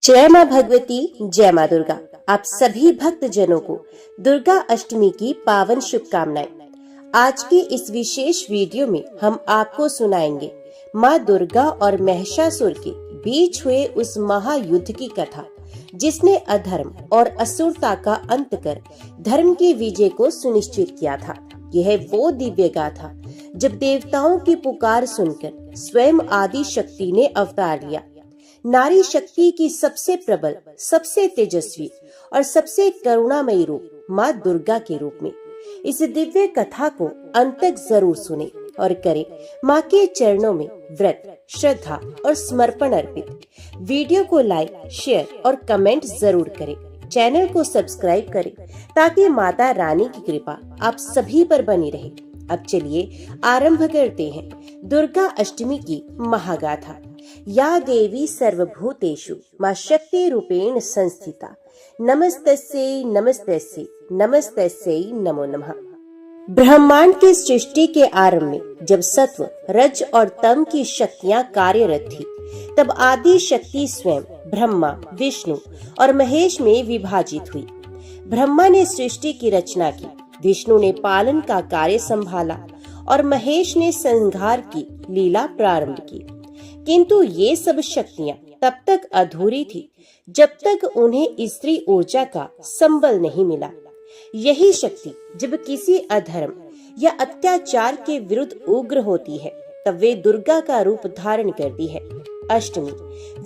जय माँ भगवती, जय माँ दुर्गा। आप सभी भक्त जनों को दुर्गा अष्टमी की पावन शुभकामनाएं। आज की इस विशेष वीडियो में हम आपको सुनाएंगे माँ दुर्गा और महिषासुर के बीच हुए उस महायुद्ध की कथा, जिसने अधर्म और असुरता का अंत कर धर्म की विजय को सुनिश्चित किया था। यह वो दिव्य गाथा जब देवताओं की पुकार सुनकर स्वयं आदि शक्ति ने अवतार लिया। नारी शक्ति की सबसे प्रबल, सबसे तेजस्वी और सबसे करुणामयी रूप माँ दुर्गा के रूप में। इस दिव्य कथा को अंत तक जरूर सुने और करें माँ के चरणों में व्रत, श्रद्धा और समर्पण अर्पित। वीडियो को लाइक, शेयर और कमेंट जरूर करें। चैनल को सब्सक्राइब करें ताकि माता रानी की कृपा आप सभी पर बनी रहे। अब चलिए आरंभ करते हैं दुर्गा अष्टमी की महागाथा। या देवी सर्वभूतेषु माँ शक्ति रूपेण संस्थिता, नमस्तस्यै नमस्तस्यै नमस्तस्यै नमो नमः। ब्रह्मांड की सृष्टि के आरंभ में जब सत्व, रज और तम की शक्तियां कार्यरत थी, तब आदि शक्ति स्वयं ब्रह्मा, विष्णु और महेश में विभाजित हुई। ब्रह्मा ने सृष्टि की रचना की, विष्णु ने पालन का कार्य संभाला और महेश ने संहार की लीला प्रारंभ की। किंतु ये सब शक्तियां तब तक अधूरी थी जब तक उन्हें स्त्री ऊर्जा का संबल नहीं मिला। यही शक्ति जब किसी अधर्म या अत्याचार के विरुद्ध उग्र होती है, तब वे दुर्गा का रूप धारण करती है। अष्टमी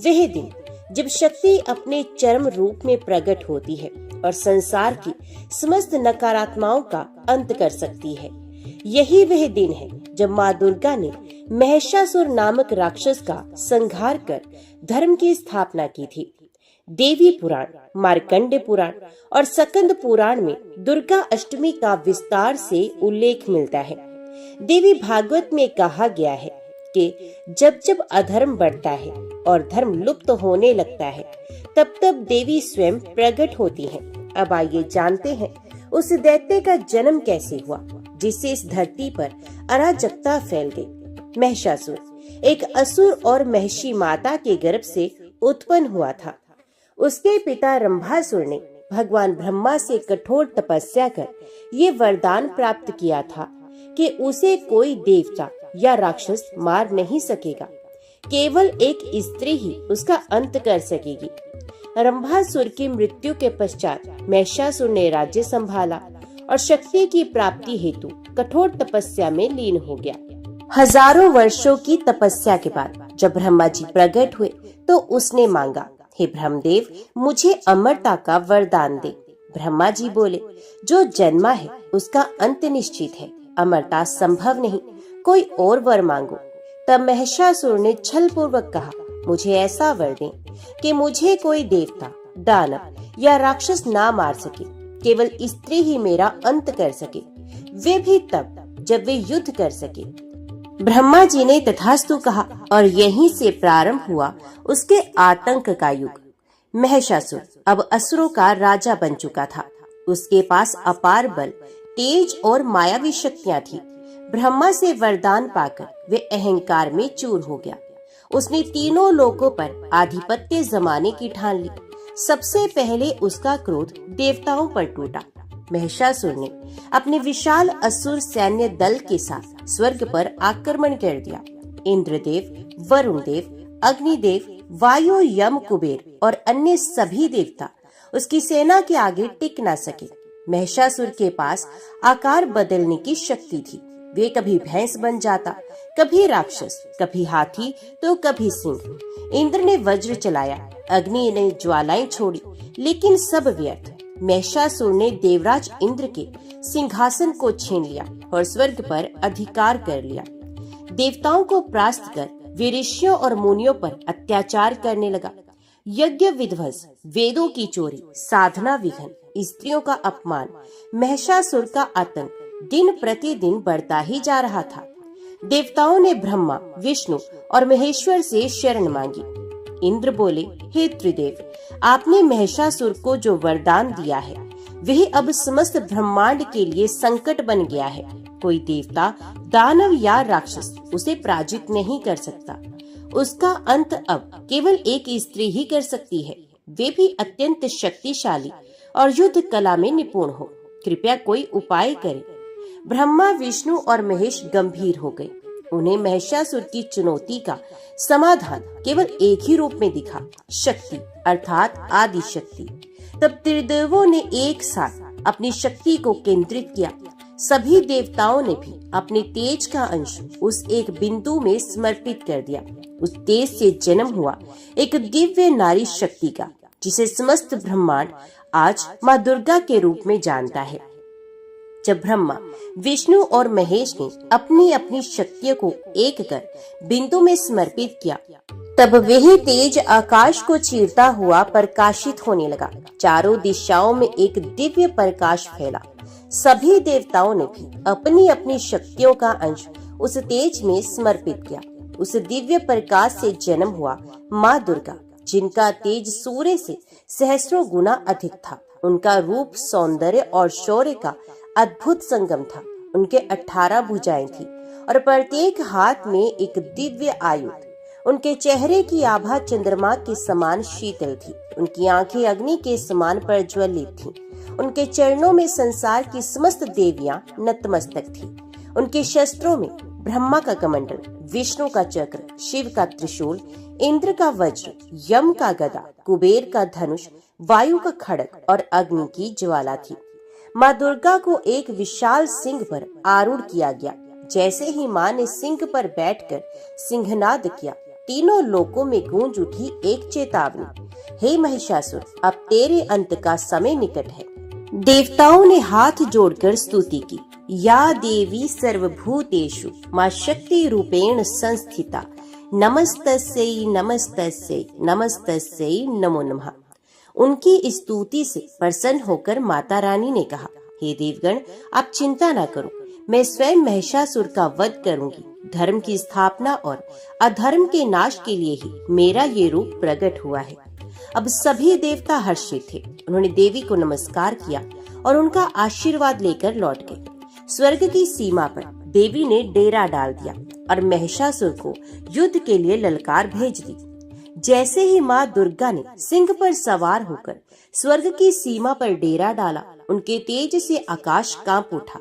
वह दिन जब शक्ति अपने चरम रूप में प्रकट होती है और संसार की समस्त नकारात्मकताओं का अंत कर सकती है। यही वह दिन है जब माँ दुर्गा ने महिषासुर नामक राक्षस का संहार कर धर्म की स्थापना की थी। देवी पुराण, मार्कंडे पुराण और स्कंद पुराण में दुर्गा अष्टमी का विस्तार से उल्लेख मिलता है। देवी भागवत में कहा गया है कि जब जब अधर्म बढ़ता है और धर्म लुप्त होने लगता है, तब तब देवी स्वयं प्रकट होती हैं। अब आइए जानते हैं उस दैत्य का जन्म कैसे हुआ, जिससे इस धरती पर अराजकता फैल गई। महिषासुर एक असुर और महिषी माता के गर्भ से उत्पन्न हुआ था। उसके पिता रंभासुर ने भगवान ब्रह्मा से कठोर तपस्या कर ये वरदान प्राप्त किया था कि उसे कोई देवता या राक्षस मार नहीं सकेगा, केवल एक स्त्री ही उसका अंत कर सकेगी। रंभासुर की मृत्यु के पश्चात महिषासुर ने राज्य संभाला और शक्ति की प्राप्ति हेतु कठोर तपस्या में लीन हो गया। हजारों वर्षों की तपस्या के बाद जब ब्रह्मा जी प्रकट हुए तो उसने मांगा, हे ब्रह्मदेव, मुझे अमरता का वरदान दे। ब्रह्मा जी बोले, जो जन्मा है उसका अंत निश्चित है, अमरता संभव नहीं, कोई और वर मांगो। तब महिषासुर ने छल पूर्वक कहा, मुझे ऐसा वर दें कि मुझे कोई देवता, दानव या राक्षस ना मार सके, केवल स्त्री ही मेरा अंत कर सके, वे भी तब जब वे युद्ध कर सके। ब्रह्मा जी ने तथास्तु कहा और यहीं से प्रारंभ हुआ उसके आतंक का युग। महिषासुर अब असुरों का राजा बन चुका था। उसके पास अपार बल, तेज और मायावी शक्तियां थी। ब्रह्मा से वरदान पाकर वे अहंकार में चूर हो गया। उसने तीनों लोकों पर आधिपत्य जमाने की ठान ली। सबसे पहले उसका क्रोध देवताओं पर टूटा। महिषासुर ने अपने विशाल असुर सैन्य दल के साथ स्वर्ग पर आक्रमण कर दिया। इंद्रदेव, वरुण देव, अग्निदेव, वायु, यम, कुबेर और अन्य सभी देवता उसकी सेना के आगे टिक न सके। महिषासुर के पास आकार बदलने की शक्ति थी। वे कभी भैंस बन जाता, कभी राक्षस, कभी हाथी तो कभी सिंह। इंद्र ने वज्र चलाया, अग्नि ने ज्वालाएं छोड़ी, लेकिन सब व्यर्थ। महिषासुर ने देवराज इंद्र के सिंहासन को छीन लिया और स्वर्ग पर अधिकार कर लिया। देवताओं को परास्त कर वे ऋषियों और मुनियों पर अत्याचार करने लगा। यज्ञ विध्वंस, वेदों की चोरी, साधना विघ्न, स्त्रियों का अपमान, महिषासुर का आतंक दिन प्रतिदिन बढ़ता ही जा रहा था। देवताओं ने ब्रह्मा, विष्णु और महेश्वर से शरण मांगी। इंद्र बोले, हे त्रिदेव, आपने महिषासुर को जो वरदान दिया है वह अब समस्त ब्रह्मांड के लिए संकट बन गया है। कोई देवता, दानव या राक्षस उसे पराजित नहीं कर सकता। उसका अंत अब केवल एक स्त्री ही कर सकती है। वे भी अत्यंत शक्तिशाली और युद्ध कला में निपुण हो। कृपया कोई उपाय करें। ब्रह्मा, विष्णु और महेश गंभीर हो गए। उन्हें महिषासुर की चुनौती का समाधान केवल एक ही रूप में दिखा, शक्ति अर्थात आदि शक्ति। तब त्रिदेवों ने एक साथ अपनी शक्ति को केंद्रित किया। सभी देवताओं ने भी अपने तेज का अंश उस एक बिंदु में समर्पित कर दिया। उस तेज से जन्म हुआ एक दिव्य नारी शक्ति का, जिसे समस्त ब्रह्मांड आज माँ दुर्गा के रूप में जानता है। जब ब्रह्मा, विष्णु और महेश ने अपनी अपनी शक्तियों को एक कर बिंदु में समर्पित किया, तब वही तेज आकाश को चीरता हुआ प्रकाशित होने लगा। चारों दिशाओं में एक दिव्य प्रकाश फैला। सभी देवताओं ने भी अपनी अपनी शक्तियों का अंश उस तेज में समर्पित किया। उस दिव्य प्रकाश से जन्म हुआ माँ दुर्गा, जिनका तेज सूर्य से सहस्रों गुना अधिक था। उनका रूप, सौंदर्य और शौर्य का अद्भुत संगम था। उनके 18 भुजाएं थी और प्रत्येक हाथ में एक दिव्य आयुध। उनके चेहरे की आभा चंद्रमा के समान शीतल थी। उनकी आंखें अग्नि के समान प्रज्वलित थीं। उनके चरणों में संसार की समस्त देवियां नतमस्तक थीं। उनके शस्त्रों में ब्रह्मा का कमंडल, विष्णु का चक्र, शिव का त्रिशूल, इंद्र का वज्र, यम का गदा, कुबेर का धनुष, वायु का खड्ग और अग्नि की ज्वाला थी। माँ दुर्गा को एक विशाल सिंह पर आरूढ़ किया गया। जैसे ही माँ ने सिंह पर बैठकर सिंहनाद किया, तीनों लोकों में गूंज उठी एक चेतावनी, हे महिषासुर, अब तेरे अंत का समय निकट है। देवताओं ने हाथ जोड़कर स्तुति की, या देवी सर्वभूतेषु माँ शक्ति रूपेण संस्थिता, नमस्तस्यै नमस्तस्यै नमस्तस्यै नमो नमः। उनकी स्तुति से प्रसन्न होकर माता रानी ने कहा, हे देवगण, आप चिंता न करो, मैं स्वयं महिषासुर का वध करूंगी। धर्म की स्थापना और अधर्म के नाश के लिए ही मेरा ये रूप प्रकट हुआ है। अब सभी देवता हर्षित थे। उन्होंने देवी को नमस्कार किया और उनका आशीर्वाद लेकर लौट गए। स्वर्ग की सीमा पर देवी ने डेरा डाल दिया और महिषासुर को युद्ध के लिए ललकार भेज दी। जैसे ही माँ दुर्गा ने सिंह पर सवार होकर स्वर्ग की सीमा पर डेरा डाला, उनके तेज से आकाश कांप उठा।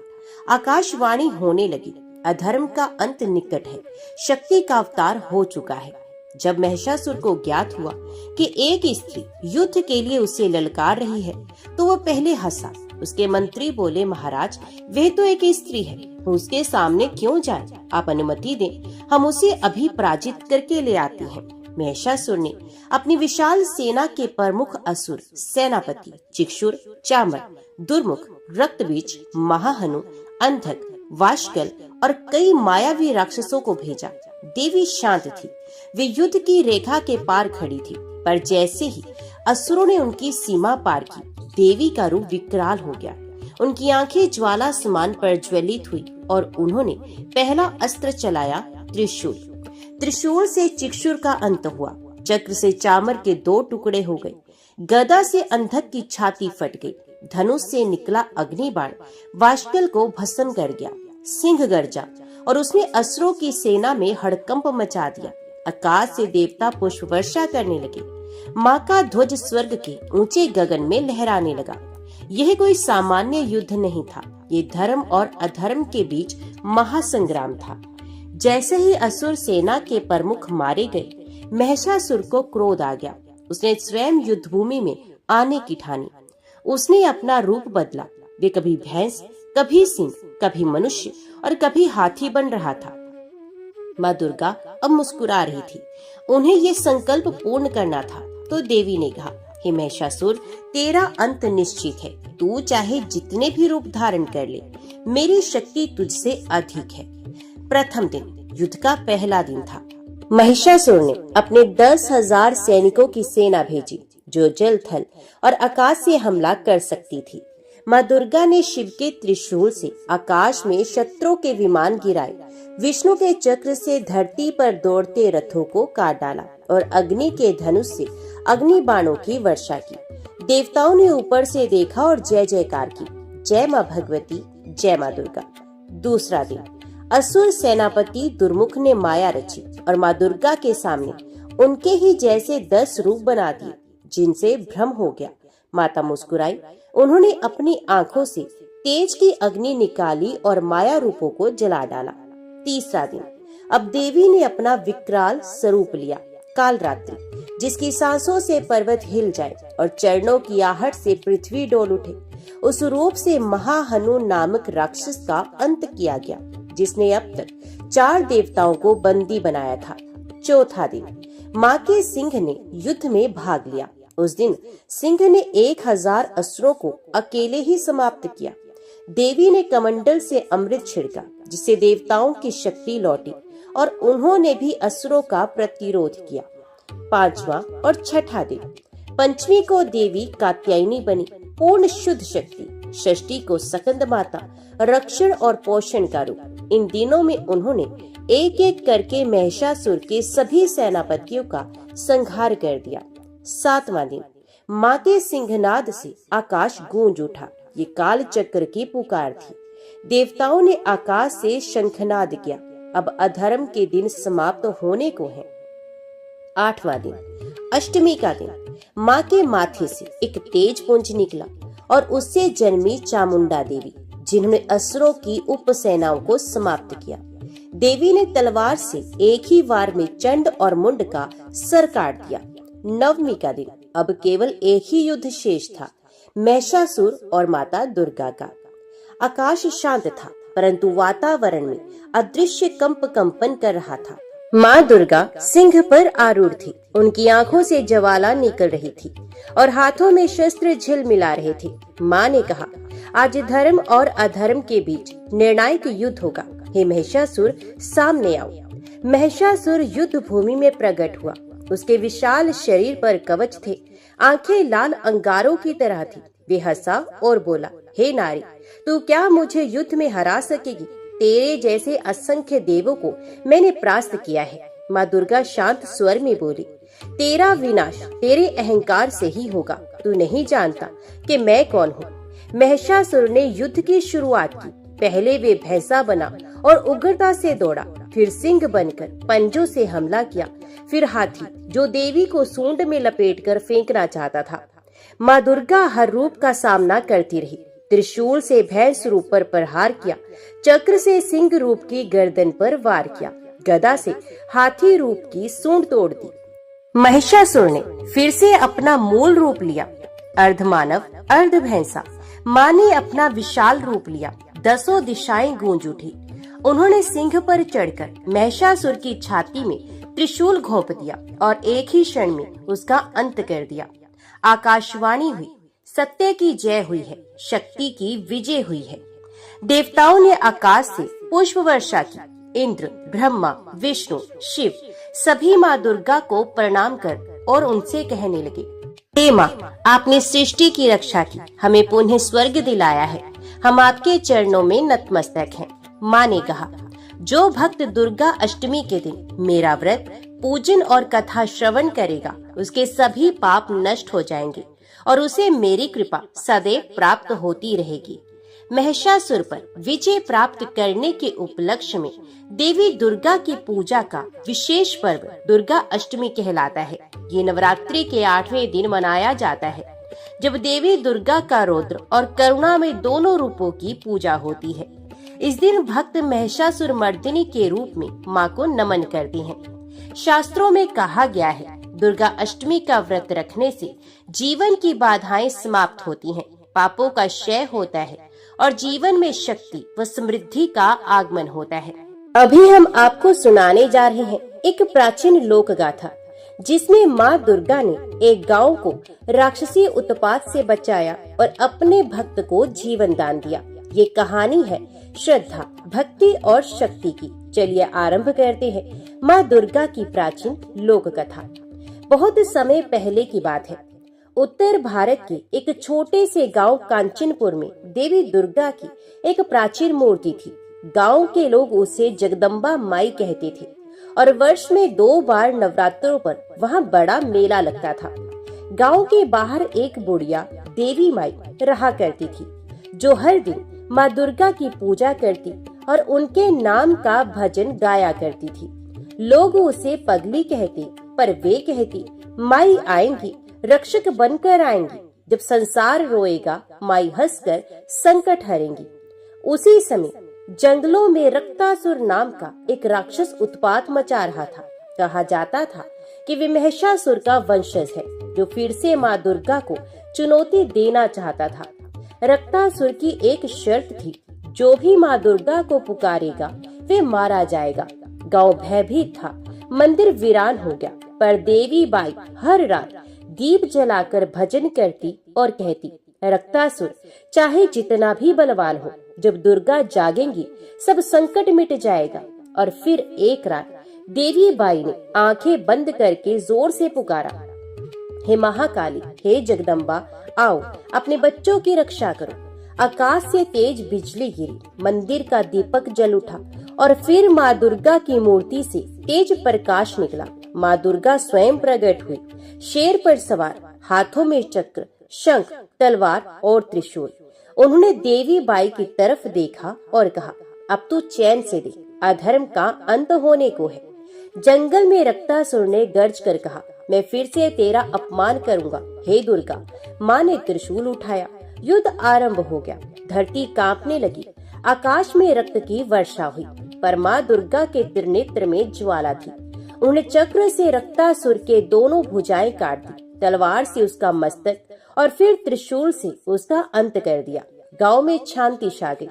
आकाशवाणी होने लगी, अधर्म का अंत निकट है, शक्ति का अवतार हो चुका है। जब महिषासुर को ज्ञात हुआ कि एक स्त्री युद्ध के लिए उसे ललकार रही है, तो वह पहले हंसा। उसके मंत्री बोले, महाराज, वह तो एक स्त्री है, उसके सामने क्यों जाए? आप अनुमति दें, हम उसे अभी पराजित करके ले आते हैं। महिषासुर ने अपनी विशाल सेना के प्रमुख असुर सेनापति चिक्षुर, चामर, दुर्मुख, रक्तबीज, महाहनु, अंधक, वाशकल और कई मायावी राक्षसों को भेजा। देवी शांत थी। वे युद्ध की रेखा के पार खड़ी थी, पर जैसे ही असुरों ने उनकी सीमा पार की, देवी का रूप विकराल हो गया। उनकी आंखें ज्वाला समान प्रज्वलित हुई और उन्होंने पहला अस्त्र चलाया, त्रिशूल। त्रिशूल से चिक्षुर का अंत हुआ। चक्र से चामर के 2 टुकड़े हो गए। गदा से अंधक की छाती फट गई। धनुष से निकला अग्निबाण वाशकल को भस्म कर गया। सिंह गर्जा और उसने असुरों की सेना में हड़कंप मचा दिया। आकाश से देवता पुष्प वर्षा करने लगे। माँ का ध्वज स्वर्ग के ऊंचे गगन में लहराने लगा। यह कोई सामान्य युद्ध नहीं था, ये धर्म और अधर्म के बीच महासंग्राम था। जैसे ही असुर सेना के प्रमुख मारे गए, महिषासुर को क्रोध आ गया। उसने स्वयं युद्ध भूमि में आने की ठानी। उसने अपना रूप बदला। वे कभी भैंस, कभी सिंह, कभी मनुष्य और कभी हाथी बन रहा था। माँ दुर्गा अब मुस्कुरा रही थी। उन्हें ये संकल्प पूर्ण करना था, तो देवी ने कहा, हे महिषासुर, तेरा अंत निश्चित है। तू चाहे जितने भी रूप धारण कर ले, मेरी शक्ति तुझसे अधिक है। प्रथम दिन, युद्ध का पहला दिन था। महिषासुर ने अपने 10,000 सैनिकों की सेना भेजी, जो जल, थल और आकाश से हमला कर सकती थी। माँ दुर्गा ने शिव के त्रिशूल से आकाश में शत्रुओं के विमान गिराए, विष्णु के चक्र से धरती पर दौड़ते रथों को काट डाला और अग्नि के धनुष से अग्नि बाणों की वर्षा की। देवताओं ने ऊपर से देखा और जय जयकार की, जय माँ भगवती, जय माँ दुर्गा। दूसरा दिन, असुर सेनापति दुर्मुख ने माया रची और माँ दुर्गा के सामने उनके ही जैसे 10 रूप बना दिए। जिनसे भ्रम हो गया। माता मुस्कुराई। उन्होंने अपनी आंखों से तेज की अग्नि निकाली और माया रूपों को जला डाला। तीसरा दिन। अब देवी ने अपना विकराल स्वरूप लिया, कालरात्रि, जिसकी सांसों से पर्वत हिल जाए और चरणों की आहट से पृथ्वी डोल उठे। उस रूप से महाहनु नामक राक्षस का अंत किया गया, जिसने अब तक 4 देवताओं को बंदी बनाया था। चौथा दिन। माँ के सिंह ने युद्ध में भाग लिया। उस दिन सिंह ने 1000 असुरों को अकेले ही समाप्त किया। देवी ने कमंडल से अमृत छिड़का, जिससे देवताओं की शक्ति लौटी और उन्होंने भी असुरों का प्रतिरोध किया। 5वां और छठा दिन। पंचमी को देवी कात्यायनी बनी, पूर्ण शुद्ध शक्ति। षष्ठी को सकंद माता, रक्षण और पोषण का रूप। इन दिनों में उन्होंने एक एक करके महिषासुर के सभी सेनापतियों का संहार कर दिया। 7वां दिन। माँ के सिंहनाद से आकाश गूंज उठा। ये काल चक्र की पुकार थी। देवताओं ने आकाश से शंखनाद किया। अब अधर्म के दिन समाप्त होने को हैं। 8वां दिन। अष्टमी का दिन। माँ के माथे से एक तेज पुंज निकला और उससे जन्मी चामुंडा देवी, जिन्होंने असुरों की उपसेनाओं को समाप्त किया। देवी ने तलवार से एक ही वार में चंड और मुंड का सर काट दिया। 9वीं का दिन। अब केवल एक ही युद्ध शेष था, महिषासुर और माता दुर्गा का। आकाश शांत था, परंतु वातावरण में अदृश्य कंपन कर रहा था। माँ दुर्गा सिंह पर आरूढ़ थी। उनकी आंखों से ज्वाला निकल रही थी और हाथों में शस्त्र झिलमिला रहे थे। माँ ने कहा, आज धर्म और अधर्म के बीच निर्णायक युद्ध होगा। हे महिषासुर, सामने आओ। महिषासुर युद्ध भूमि में प्रकट हुआ। उसके विशाल शरीर पर कवच थे, आंखें लाल अंगारों की तरह थी। वे हंसा और बोला, हे नारी, तू क्या मुझे युद्ध में हरा सकेगी? तेरे जैसे असंख्य देवों को मैंने परास्त किया है। माँ दुर्गा शांत स्वर में बोली, तेरा विनाश तेरे अहंकार से ही होगा। तू नहीं जानता कि मैं कौन हूँ। महिषासुर ने युद्ध की शुरुआत की। पहले वे भैंसा बना और उग्रता से दौड़ा, फिर सिंह बनकर पंजों से हमला किया, फिर हाथी, जो देवी को सूंड में लपेटकर फेंकना चाहता था। माँ दुर्गा हर रूप का सामना करती रही। त्रिशूल से भैंस रूप पर प्रहार किया, चक्र से सिंह रूप की गर्दन पर वार किया, गदा से हाथी रूप की सूंड तोड़ दी। महिषासुर ने फिर से अपना मूल रूप लिया, अर्धमानव अर्ध भैंसा। माँ ने अपना विशाल रूप लिया। 10 दिशाएं गूंज उठी। उन्होंने सिंह पर चढ़कर महिषासुर की छाती में त्रिशूल घोंप दिया और एक ही क्षण में उसका अंत कर दिया। आकाशवाणी हुई, सत्य की जय हुई है, शक्ति की विजय हुई है। देवताओं ने आकाश से पुष्प वर्षा की। इंद्र, ब्रह्मा, विष्णु, शिव सभी माँ दुर्गा को प्रणाम कर और उनसे कहने लगे, हे माँ, आपने सृष्टि की रक्षा की, हमें पुनः स्वर्ग दिलाया है। हम आपके चरणों में नतमस्तक हैं। माँ ने कहा, जो भक्त दुर्गा अष्टमी के दिन मेरा व्रत, पूजन और कथा श्रवण करेगा, उसके सभी पाप नष्ट हो जाएंगे और उसे मेरी कृपा सदैव प्राप्त होती रहेगी। महिषासुर पर विजय प्राप्त करने के उपलक्ष्य में देवी दुर्गा की पूजा का विशेष पर्व दुर्गा अष्टमी कहलाता है। ये नवरात्रि के 8वें दिन मनाया जाता है, जब देवी दुर्गा का रौद्र और करुणा में दोनों रूपों की पूजा होती है। इस दिन भक्त महिषासुर मर्दिनी के रूप में माँ को नमन करते हैं। शास्त्रों में कहा गया है, दुर्गा अष्टमी का व्रत रखने से जीवन की बाधाएं समाप्त होती हैं, पापों का क्षय होता है और जीवन में शक्ति व समृद्धि का आगमन होता है। अभी हम आपको सुनाने जा रहे हैं एक प्राचीन लोक गाथा, जिसमें माँ दुर्गा ने एक गांव को राक्षसी उत्पात से बचाया और अपने भक्त को जीवन दान दिया। ये कहानी है श्रद्धा, भक्ति और शक्ति की। चलिए आरंभ करते हैं माँ दुर्गा की प्राचीन लोक कथा। बहुत समय पहले की बात है। उत्तर भारत के एक छोटे से गांव कांचनपुर में देवी दुर्गा की एक प्राचीन मूर्ति थी। गांव के लोग उसे जगदम्बा माई कहते थे और वर्ष में 2 बार नवरात्रों पर वहां बड़ा मेला लगता था। गांव के बाहर एक बुढ़िया देवी माई रहा करती थी, जो हर दिन माँ दुर्गा की पूजा करती और उनके नाम का भजन गाया करती थी। लोग उसे पगली कहते, पर वे कहती, माई आएंगी, रक्षक बनकर आएंगी। जब संसार रोएगा, माई हंसकर संकट हरेंगी। उसी समय जंगलों में रक्तासुर नाम का एक राक्षस उत्पात मचा रहा था। कहा जाता था कि वे महिषासुर का वंशज है, जो फिर से माँ दुर्गा को चुनौती देना चाहता था। रक्तासुर की एक शर्त थी, जो भी माँ दुर्गा को पुकारेगा वे मारा जाएगा। गांव भयभीत था, मंदिर वीरान हो गया, पर देवी बाई हर रात दीप जलाकर भजन करती और कहती, रक्तासुर चाहे जितना भी बलवान हो, जब दुर्गा जागेंगी सब संकट मिट जाएगा। और फिर एक रात देवी बाई ने आंखें बंद करके जोर से पुकारा, हे महाकाली, हे जगदम्बा, आओ अपने बच्चों की रक्षा करो। आकाश से तेज बिजली गिरी, मंदिर का दीपक जल उठा और फिर माँ दुर्गा की मूर्ति से तेज प्रकाश निकला। माँ दुर्गा स्वयं प्रकट हुई, शेर पर सवार, हाथों में चक्र, शंख, तलवार और त्रिशूल। उन्होंने देवी बाई की तरफ देखा और कहा, अब तू चैन से देख, अधर्म का अंत होने को है। जंगल में रक्तासुर ने गर्ज कर कहा, मैं फिर से तेरा अपमान करूंगा, हे दुर्गा। माँ ने त्रिशूल उठाया, युद्ध आरंभ हो गया। धरती कांपने लगी, आकाश में रक्त की वर्षा हुई, पर माँ दुर्गा के त्रिनेत्र में ज्वाला थी। उन्होंने चक्र से रक्तासुर के दोनों भुजाएं काट दी, तलवार से उसका मस्तक और फिर त्रिशूल से उसका अंत कर दिया। गांव में शांति छा गई।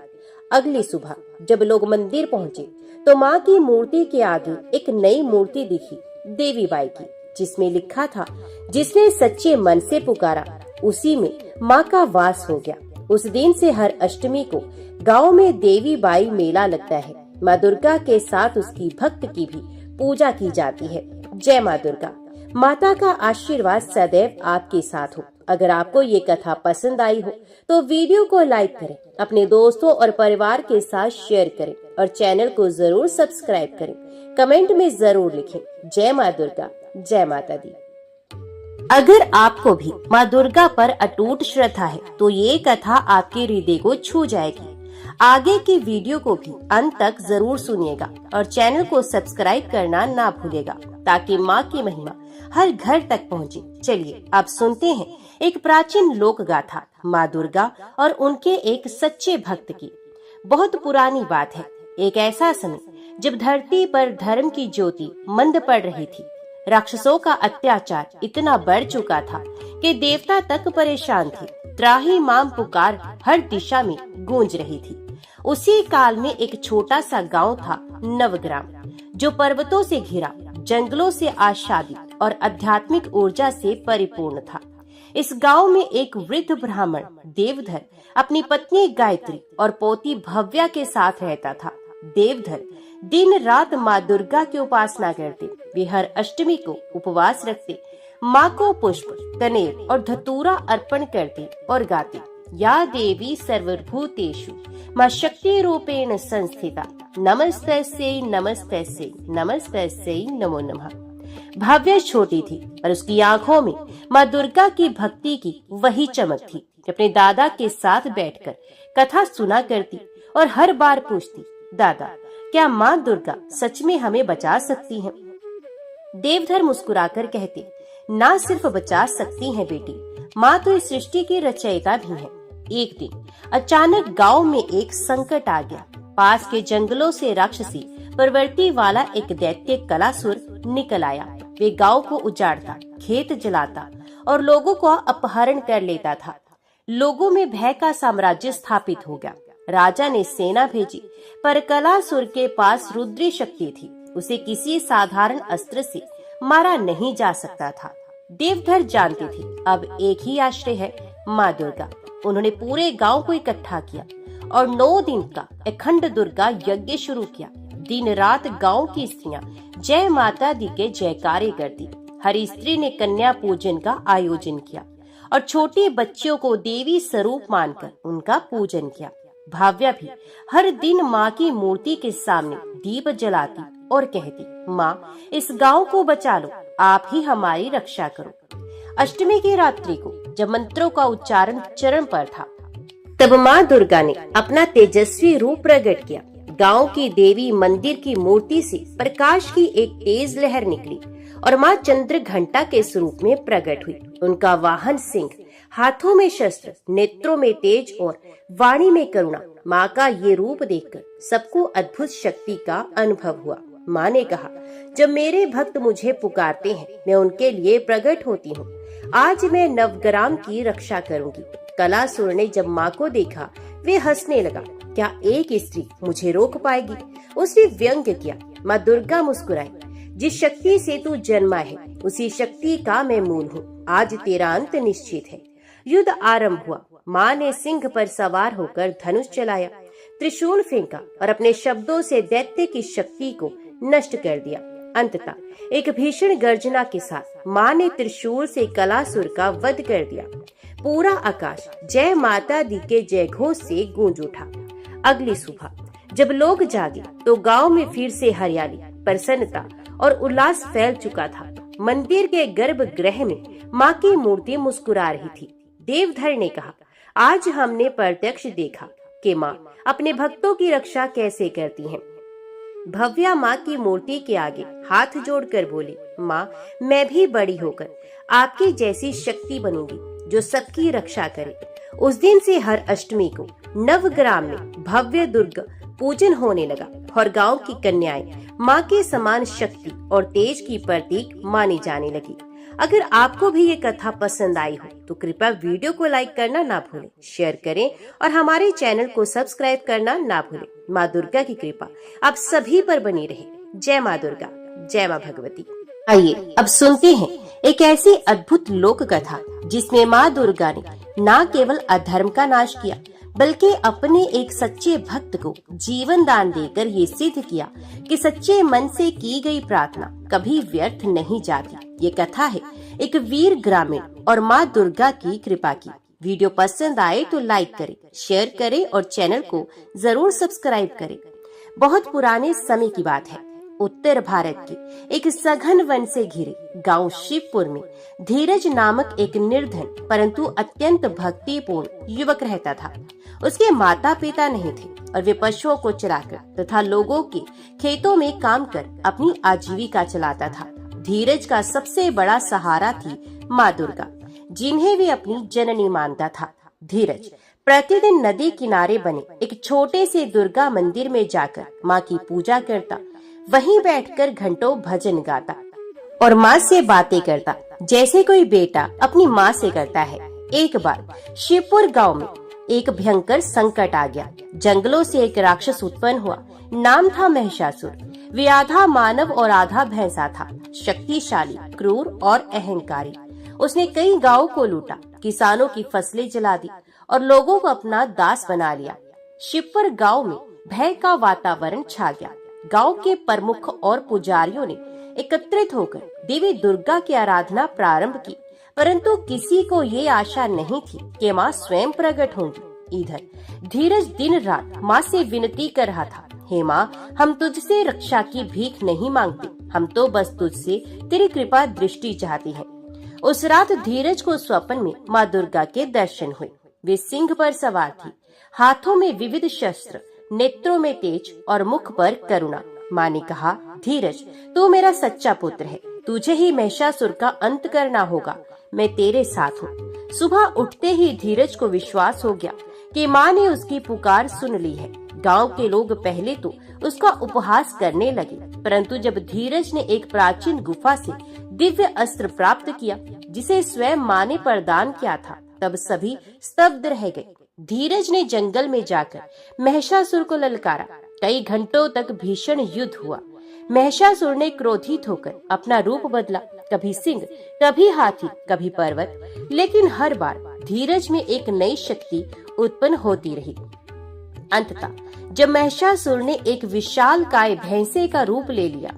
अगली सुबह जब लोग मंदिर पहुंचे तो माँ की मूर्ति के आगे एक नई मूर्ति दिखी, देवी बाई की, जिसमें लिखा था, जिसने सच्चे मन से पुकारा उसी में माँ का वास हो गया। उस दिन से हर अष्टमी को गांव में देवी बाई मेला लगता है। माँ दुर्गा के साथ उसकी भक्त की भी पूजा की जाती है। जय माँ दुर्गा। माता का आशीर्वाद सदैव आपके साथ हो। अगर आपको ये कथा पसंद आई हो तो वीडियो को लाइक करें, अपने दोस्तों और परिवार के साथ शेयर करें और चैनल को जरूर सब्सक्राइब करें। कमेंट में जरूर लिखें, जय माँ दुर्गा, जय माता दी। अगर आपको भी माँ दुर्गा पर अटूट श्रद्धा है तो ये कथा आपके हृदय को छू जाएगी। आगे की वीडियो को भी अंत तक जरूर सुनिएगा और चैनल को सब्सक्राइब करना ना भूलेगा, ताकि माँ की महिमा हर घर तक पहुँचे। चलिए अब सुनते हैं एक प्राचीन लोक गाथा माँ दुर्गा और उनके एक सच्चे भक्त की। बहुत पुरानी बात है। एक ऐसा समय जब धरती पर धर्म की ज्योति मंद पड़ रही थी। राक्षसों का अत्याचार इतना बढ़ चुका था कि देवता तक परेशान थे। त्राही माम पुकार हर दिशा में गूंज रही थी। उसी काल में एक छोटा सा गांव था, नवग्राम, जो पर्वतों से घिरा, जंगलों से आच्छादित और आध्यात्मिक ऊर्जा से परिपूर्ण था। इस गांव में एक वृद्ध ब्राह्मण देवधर अपनी पत्नी गायत्री और पोती भव्या के साथ रहता था। देवधर दिन रात माँ दुर्गा की उपासना करते। वे हर अष्टमी को उपवास रखते, माँ को पुष्प, कनेर और धतूरा अर्पण करते और गाते, या देवी सर्वभूतेषु माँ शक्ति रूपेण संस्थिता, नमस्तस्यै नमस्तस्यै नमस्तस्यै नमो नमः। भव्या छोटी थी पर उसकी आंखों में माँ दुर्गा की भक्ति की वही चमक थी। अपने दादा के साथ बैठकर कथा सुना करती और हर बार पूछती, दादा क्या माँ दुर्गा सच में हमें बचा सकती हैं? देवधर मुस्कुराकर कहते, ना सिर्फ बचा सकती हैं बेटी, माँ तो इस सृष्टि की रचयिता भी है। एक दिन अचानक गांव में एक संकट आ गया। पास के जंगलों से राक्षसी प्रवृत्ति वाला एक दैत्य कलासुर निकल आया। वे गांव को उजाड़ता, खेत जलाता और लोगों को अपहरण कर लेता था। लोगों में भय का साम्राज्य स्थापित हो गया। राजा ने सेना भेजी, पर कलासुर के पास रुद्री शक्ति थी। उसे किसी साधारण अस्त्र से मारा नहीं जा सकता था। देवधर जानते थे अब एक ही आश्रय है, माँ दुर्गा। उन्होंने पूरे गांव को इकट्ठा किया और 9 दिन का अखंड दुर्गा यज्ञ शुरू किया। दिन रात गांव की स्त्रियां जय माता दी के जयकारे करती। हर स्त्री ने कन्या पूजन का आयोजन किया और छोटी बच्चियों को देवी स्वरूप मानकर उनका पूजन किया। भाव्या भी हर दिन माँ की मूर्ति के सामने दीप जलाती और कहती, माँ इस गांव को बचा लो, आप ही हमारी रक्षा करो। अष्टमी की रात्रि को जब मंत्रों का उच्चारण चरण पर था, तब माँ दुर्गा ने अपना तेजस्वी रूप प्रकट किया। गांव की देवी मंदिर की मूर्ति से प्रकाश की एक तेज लहर निकली और माँ चंद्र घंटा के स्वरूप में प्रकट हुई। उनका वाहन सिंह, हाथों में शस्त्र, नेत्रों में तेज और वाणी में करुणा। माँ का ये रूप देखकर सबको अद्भुत शक्ति का अनुभव हुआ। माँ ने कहा, जब मेरे भक्त मुझे पुकारते हैं, मैं उनके लिए प्रकट होती हूँ। आज मैं नवग्राम की रक्षा करूंगी। कलासुर ने जब माँ को देखा, वे हंसने लगा। क्या एक स्त्री मुझे रोक पाएगी? उसने व्यंग्य किया। माँ दुर्गा मुस्कुराई। जिस शक्ति से तू जन्मा है, उसी शक्ति का मैं मूल हूँ। आज तेरा अंत निश्चित है। युद्ध आरंभ हुआ। माँ ने सिंह पर सवार होकर धनुष चलाया, त्रिशूल फेंका और अपने शब्दों से दैत्य की शक्ति को नष्ट कर दिया। अंततः एक भीषण गर्जना के साथ माँ ने त्रिशूल से कलासुर का वध कर दिया। पूरा आकाश जय माता दी के जय घोष से गूंज उठा। अगली सुबह जब लोग जागे तो गांव में फिर से हरियाली, प्रसन्नता और उल्लास फैल चुका था। मंदिर के गर्भगृह में माँ की मूर्ति मुस्कुरा रही थी। देवधर ने कहा, आज हमने प्रत्यक्ष देखा कि माँ अपने भक्तों की रक्षा कैसे करती हैं। भव्या माँ की मूर्ति के आगे हाथ जोड़कर बोली, माँ मैं भी बड़ी होकर आपकी जैसी शक्ति बनूंगी जो सबकी रक्षा करे। उस दिन से हर अष्टमी को नवग्राम में भव्य दुर्गा पूजन होने लगा और गांव की कन्याएं माँ के समान शक्ति और तेज की प्रतीक मानी जाने लगी। अगर आपको भी ये कथा पसंद आई हो तो कृपया वीडियो को लाइक करना ना भूलें, शेयर करें और हमारे चैनल को सब्सक्राइब करना ना भूलें। माँ दुर्गा की कृपा आप सभी पर बनी रहे। जय माँ दुर्गा, जय माँ भगवती। आइए अब सुनते हैं एक ऐसी अद्भुत लोक कथा जिसमें माँ दुर्गा ने न केवल अधर्म का नाश किया बल्कि अपने एक सच्चे भक्त को जीवन दान देकर ये सिद्ध किया कि सच्चे मन से की गई प्रार्थना कभी व्यर्थ नहीं जाती। ये कथा है एक वीर ग्रामीण और माँ दुर्गा की कृपा की। वीडियो पसंद आए तो लाइक करें, शेयर करें और चैनल को जरूर सब्सक्राइब करें। बहुत पुराने समय की बात है। उत्तर भारत के एक सघन वन से घिरे गांव शिवपुर में धीरज नामक एक निर्धन परंतु अत्यंत भक्तिपूर्ण युवक रहता था। उसके माता पिता नहीं थे और वे पशुओं को चराकर तथा लोगों के खेतों में काम कर अपनी आजीविका चलाता था। धीरज का सबसे बड़ा सहारा थी माँ दुर्गा, जिन्हें वे अपनी जननी मानता था। धीरज प्रतिदिन नदी किनारे बने एक छोटे से दुर्गा मंदिर में जाकर माँ की पूजा करता, वहीं बैठकर घंटों भजन गाता और माँ से बातें करता जैसे कोई बेटा अपनी माँ से करता है। एक बार शिवपुर गांव में एक भयंकर संकट आ गया। जंगलों से एक राक्षस उत्पन्न हुआ। नाम था महिषासुर। वे आधा मानव और आधा भैंसा था। शक्तिशाली, क्रूर और अहंकारी। उसने कई गांवों को लूटा, किसानों की फसलें जला दी और लोगों को अपना दास बना लिया। शिवपुर गांव में भय का वातावरण छा गया। गांव के प्रमुख और पुजारियों ने एकत्रित होकर देवी दुर्गा की आराधना प्रारंभ की, परंतु किसी को ये आशा नहीं थी कि माँ स्वयं प्रकट होंगी। इधर धीरज दिन रात माँ से विनती कर रहा था, हे माँ, हम तुझसे रक्षा की भीख नहीं मांगते, हम तो बस तुझसे तेरी कृपा दृष्टि चाहते हैं। उस रात धीरज को स्वप्न में माँ दुर्गा के दर्शन हुए। वे सिंह पर सवार थी, हाथों में विविध शस्त्र, नेत्रों में तेज और मुख पर करुणा। माँ ने कहा, धीरज, तू मेरा सच्चा पुत्र है, तुझे ही महिषासुर का अंत करना होगा, मैं तेरे साथ हूँ। सुबह उठते ही धीरज को विश्वास हो गया कि माँ ने उसकी पुकार सुन ली है। गांव के लोग पहले तो उसका उपहास करने लगे, परंतु जब धीरज ने एक प्राचीन गुफा से दिव्य अस्त्र प्राप्त किया जिसे स्वयं माँ ने प्रदान किया था, तब सभी स्तब्ध रह गए। धीरज ने जंगल में जाकर महिषासुर को ललकारा। कई घंटों तक भीषण युद्ध हुआ। महिषासुर ने क्रोधित होकर अपना रूप बदला, कभी सिंह, कभी हाथी, कभी पर्वत, लेकिन हर बार धीरज में एक नई शक्ति उत्पन्न होती रही। अंततः जब महिषासुर ने एक विशालकाय भैंसे का रूप ले लिया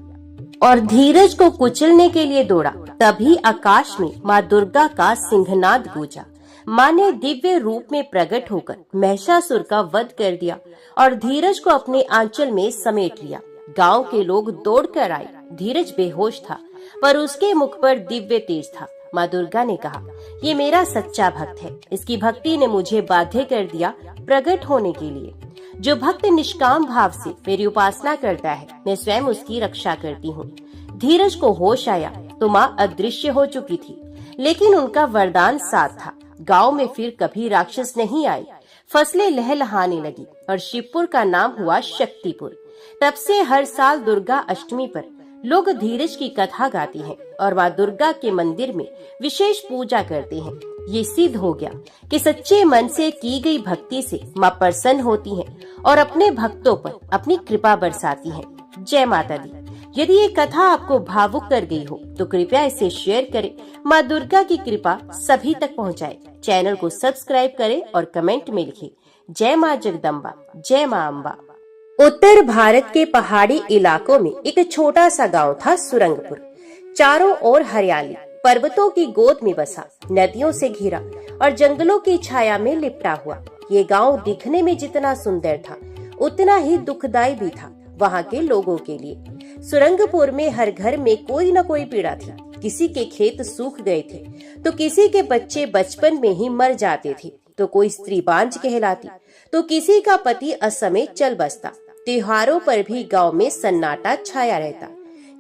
और धीरज को कुचलने के लिए दौड़ा, तभी आकाश में माँ दुर्गा का सिंहनाद गूंजा। माँ ने दिव्य रूप में प्रकट होकर महिषासुर का वध कर दिया और धीरज को अपने आंचल में समेट लिया। गांव के लोग दौड़कर आए। धीरज बेहोश था, पर उसके मुख पर दिव्य तेज था। माँ दुर्गा ने कहा, ये मेरा सच्चा भक्त है, इसकी भक्ति ने मुझे बाध्य कर दिया प्रकट होने के लिए। जो भक्त निष्काम भाव से मेरी उपासना करता है, मैं स्वयं उसकी रक्षा करती हूँ। धीरज को होश आया तो माँ अदृश्य हो चुकी थी, लेकिन उनका वरदान साथ था। गांव में फिर कभी राक्षस नहीं आए। फसलें लहलहाने लगी और शिवपुर का नाम हुआ शक्तिपुर। तब से हर साल दुर्गा अष्टमी पर लोग धीरज की कथा गाते हैं और माँ दुर्गा के मंदिर में विशेष पूजा करते हैं। ये सिद्ध हो गया कि सच्चे मन से की गई भक्ति से माँ प्रसन्न होती हैं और अपने भक्तों पर अपनी कृपा बरसाती हैं। जय माता दी। यदि ये कथा आपको भावुक कर गई हो तो कृपया इसे शेयर करें। माँ दुर्गा की कृपा सभी तक पहुँचाए। चैनल को सब्सक्राइब करें और कमेंट में लिखें जय माँ जगदम्बा, जय माँ अम्बा। उत्तर भारत के पहाड़ी इलाकों में एक छोटा सा गांव था सुरंगपुर। चारों ओर हरियाली, पर्वतों की गोद में बसा, नदियों से घिरा और जंगलों की छाया में लिपटा हुआ। ये गांव दिखने में जितना सुंदर था उतना ही दुखदाई भी था वहाँ के लोगों के लिए। सुरंगपुर में हर घर में कोई न कोई पीड़ा थी। किसी के खेत सूख गए थे तो किसी के बच्चे बचपन में ही मर जाते थे, तो कोई स्त्री बांझ कहलाती, तो किसी का पति असमय चल बसता। त्योहारों पर भी गांव में सन्नाटा छाया रहता,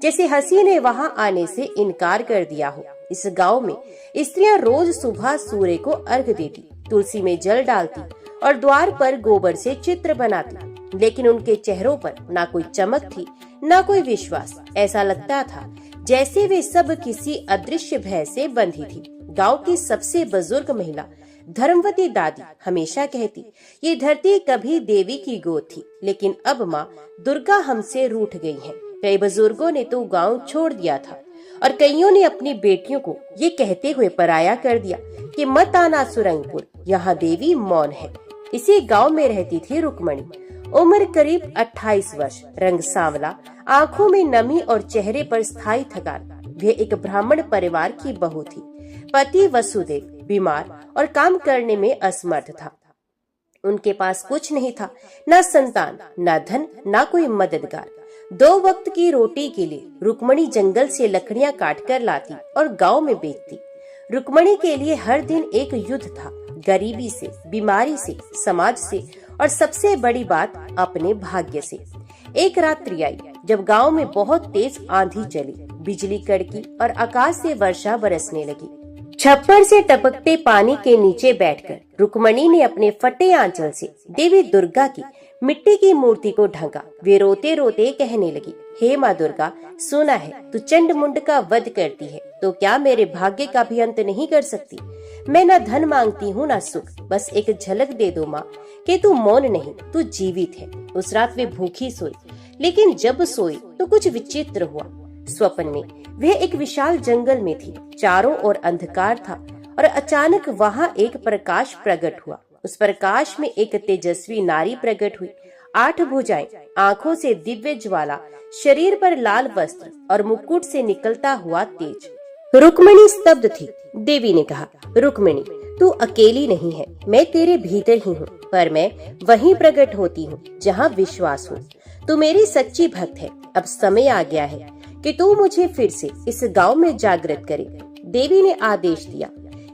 जैसे हंसी ने वहां आने से इनकार कर दिया हो। इस गांव में स्त्रियां रोज सुबह सूर्य को अर्घ्य देती, तुलसी में जल डालती और द्वार पर गोबर से चित्र बनाती, लेकिन उनके चेहरों पर ना कोई चमक थी, ना कोई विश्वास। ऐसा लगता था जैसे वे सब किसी अदृश्य भय से बंधी थी। गांव की सबसे बुजुर्ग महिला धर्मवती दादी हमेशा कहती, ये धरती कभी देवी की गोद थी, लेकिन अब माँ दुर्गा हमसे रूठ गई है। कई बुजुर्गों ने तो गांव छोड़ दिया था और कईयों ने अपनी बेटियों को ये कहते हुए पराया कर दिया कि मत आना सुरंगपुर, यहाँ देवी मौन है। इसी गांव में रहती थी रुक्मणी। उम्र करीब 28 वर्ष, रंग सांवला, आंखों में नमी और चेहरे पर स्थायी थकान। वे एक ब्राह्मण परिवार की बहू थी। पति वसुदेव बीमार और काम करने में असमर्थ था। उनके पास कुछ नहीं था, न संतान, न धन, न कोई मददगार। 2 वक्त की रोटी के लिए रुक्मणी जंगल से लकड़ियां काट कर लाती और गांव में बेचती। रुक्मणी के लिए हर दिन एक युद्ध था, गरीबी से, बीमारी से, समाज से और सबसे बड़ी बात अपने भाग्य से। एक रात्रि आई जब गांव में बहुत तेज आंधी चली, बिजली कड़की और आकाश से वर्षा बरसने लगी। छप्पर से टपकते पानी के नीचे बैठकर रुक्मणी ने अपने फटे आंचल से देवी दुर्गा की मिट्टी की मूर्ति को ढका। वे रोते रोते कहने लगी, हे माँ दुर्गा, सुना है तू चंड मुंड का वध करती है, तो क्या मेरे भाग्य का भी अंत नहीं कर सकती? मैं न धन मांगती हूँ न सुख, बस एक झलक दे दो माँ कि तू मौन नहीं, तू जीवित है। उस रात वे भूखी सोई, लेकिन जब सोई तो कुछ विचित्र हुआ। स्वप्न में वह एक विशाल जंगल में थी, चारों ओर अंधकार था और अचानक वहाँ एक प्रकाश प्रकट हुआ। उस प्रकाश में एक तेजस्वी नारी प्रकट हुई। 8 भुजाएं, आंखों से दिव्य ज्वाला, शरीर पर लाल वस्त्र और मुकुट से निकलता हुआ तेज। रुक्मिणी स्तब्ध थी। देवी ने कहा, रुक्मिणी, तू अकेली नहीं है, मैं तेरे भीतर ही हूँ, पर मैं वहीं प्रकट होती हूँ जहाँ विश्वास हो। तू मेरी सच्ची भक्त है। अब समय आ गया है कि तू मुझे फिर से इस गांव में जागृत करे। देवी ने आदेश दिया,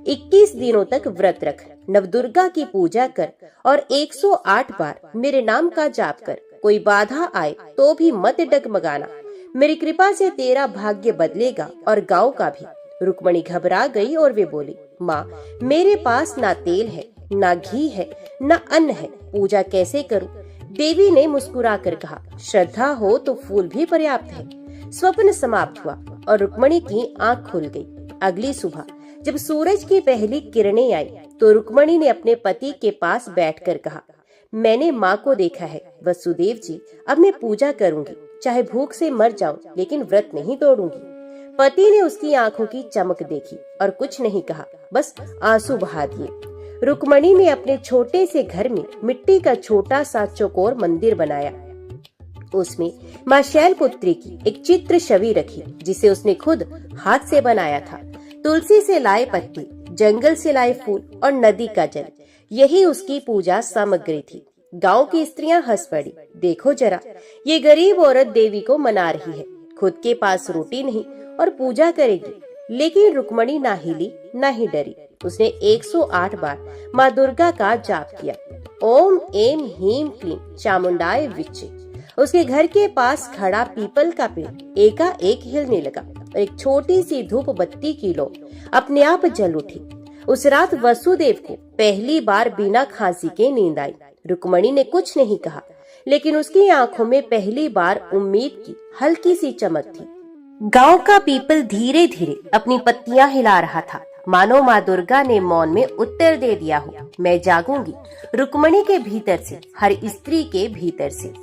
21 दिनों तक व्रत रख, नवदुर्गा की पूजा कर और 108 बार मेरे नाम का जाप कर। कोई बाधा आए तो भी मत डगमगाना। मेरी कृपा से तेरा भाग्य बदलेगा और गांव का भी। रुक्मणी घबरा गई और वे बोली, माँ, मेरे पास ना तेल है, ना घी है, ना अन्न है, पूजा कैसे करूं? देवी ने मुस्कुराकर कहा, श्रद्धा हो तो फूल भी पर्याप्त है। स्वप्न समाप्त हुआ और रुक्मणी की आंख खुल गई। अगली सुबह जब सूरज की पहली किरणें आई तो रुक्मणी ने अपने पति के पास बैठकर कहा, मैंने माँ को देखा है वसुदेव जी, अब मैं पूजा करूंगी, चाहे भूख से मर जाऊं, लेकिन व्रत नहीं तोड़ूंगी। पति ने उसकी आंखों की चमक देखी और कुछ नहीं कहा, बस आंसू बहा दिए। रुक्मणी ने अपने छोटे से घर में मिट्टी का छोटा सा चौकोर मंदिर बनाया। उसमें माँ शैलपुत्री की एक चित्र छवि रखी, जिसे उसने खुद हाथ से बनाया था। तुलसी से लाए पत्ते, जंगल से लाए फूल और नदी का जल, यही उसकी पूजा सामग्री थी। गांव की स्त्रियां हंस पड़ी, देखो जरा, ये गरीब औरत देवी को मना रही है, खुद के पास रोटी नहीं और पूजा करेगी। लेकिन रुक्मणी ना हिली ना ही डरी। उसने 108 बार माँ दुर्गा का जाप किया, ओम एम ह्रीम क्लीम चामुंडाय विच्चे। उसके घर के पास खड़ा पीपल का पेड़ एकाएक हिलने लगा और एक छोटी सी धूप बत्ती की लौ अपने आप जल उठी। उस रात वसुदेव को पहली बार बिना खांसी के नींद आई। रुक्मणी ने कुछ नहीं कहा, लेकिन उसकी आंखों में पहली बार उम्मीद की हल्की सी चमक थी। गांव का पीपल धीरे धीरे अपनी पत्तियां हिला रहा था, मानो माँ दुर्गा ने मौन में उत्तर दे दिया हो, मैं जागूंगी। रुक्मणी के भीतर से, हर स्त्री के भीतर से।